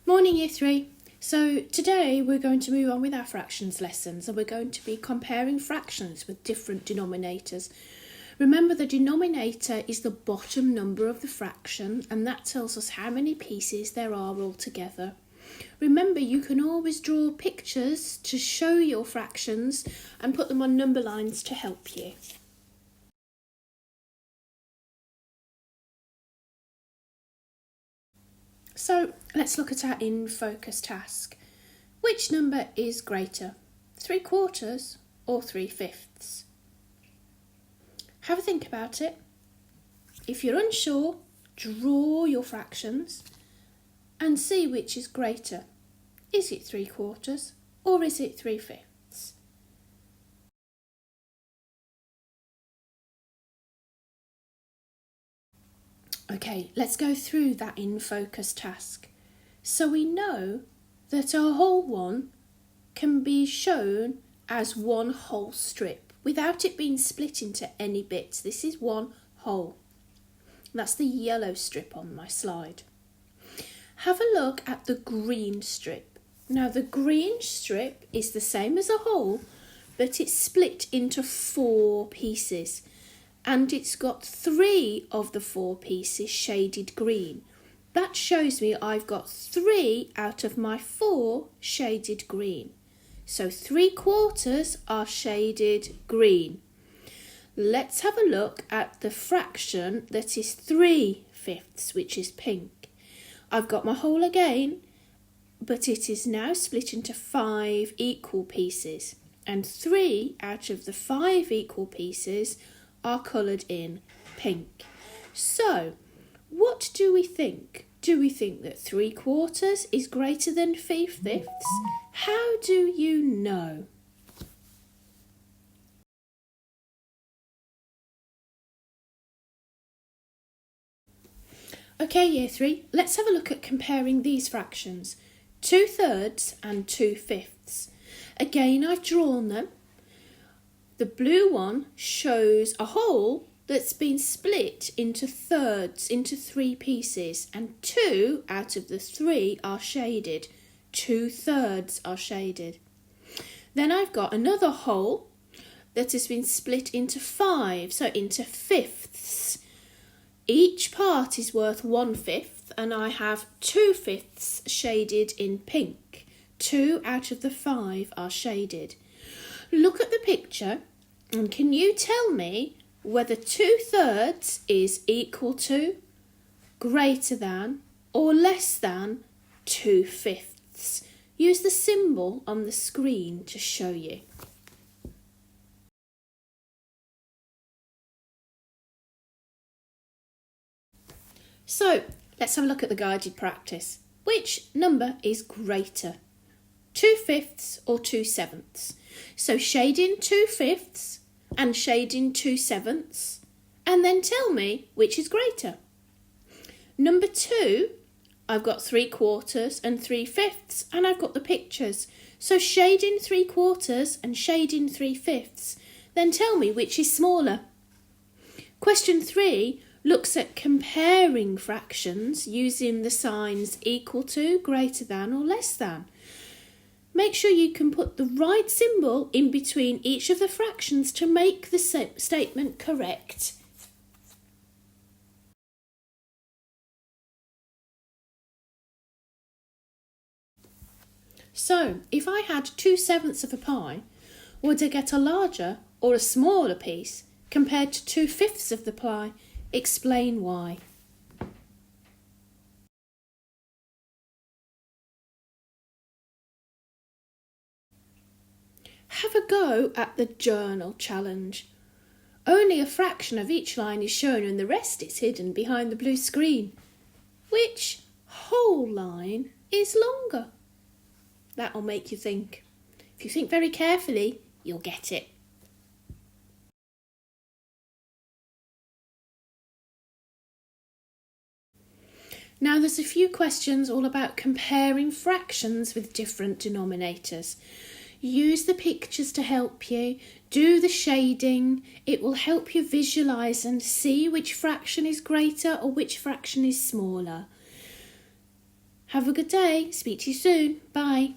Morning Year 3. So today we're going to move on with our fractions lessons and we're going to be comparing fractions with different denominators. Remember, the denominator is the bottom number of the fraction and that tells us how many pieces there are altogether. Remember, you can always draw pictures to show your fractions and put them on number lines to help you. So let's look at our InFocus task. Which number is greater, 3/4 or 3/5? Have a think about it. If you're unsure, draw your fractions and see which is greater. Is it 3/4 or is it 3/5? Okay, let's go through that InFocus task. So we know that a whole one can be shown as one whole strip without it being split into any bits. This is one whole. That's the yellow strip on my slide. Have a look at the green strip. Now the green strip is the same as a whole, but it's split into 4 pieces. And it's got 3 of the 4 pieces shaded green. That shows me I've got 3 out of my 4 shaded green. So 3/4 are shaded green. Let's have a look at the fraction that is 3/5, which is pink. I've got my whole again, but it is now split into 5 equal pieces. And 3 out of the 5 equal pieces are coloured in pink. So, what do we think? Do we think that 3/4 is greater than 3/5? How do you know? Okay, Year 3, let's have a look at comparing these fractions. 2/3 and 2/5. Again, I've drawn them. The blue one shows a whole that's been split into thirds, into 3 pieces, and 2 out of the 3 are shaded. 2/3 are shaded. Then I've got another whole that has been split into 5, so into 5ths. Each part is worth 1/5, and I have 2/5 shaded in pink. 2 out of the 5 are shaded. Look at the picture and can you tell me whether 2/3 is equal to, greater than or less than 2/5? Use the symbol on the screen to show you. So let's have a look at the guided practice. Which number is greater, 2/5 or 2/7? So shade in 2/5 and shade in 2/7 and then tell me which is greater. Number 2, I've got 3/4 and 3/5 and I've got the pictures. So shade in 3/4 and shade in 3/5, then tell me which is smaller. Question 3 looks at comparing fractions using the signs equal to, greater than or less than. Make sure you can put the right symbol in between each of the fractions to make the statement correct. So, if I had 2/7 of a pie, would I get a larger or a smaller piece compared to 2/5 of the pie? Explain why. Have a go at the journal challenge. Only a fraction of each line is shown and the rest is hidden behind the blue screen. Which whole line is longer? That'll make you think. If you think very carefully, you'll get it. Now there's a few questions all about comparing fractions with different denominators. Use the pictures to help you, do the shading, it will help you visualise and see which fraction is greater or which fraction is smaller. Have a good day. Speak to you soon. Bye.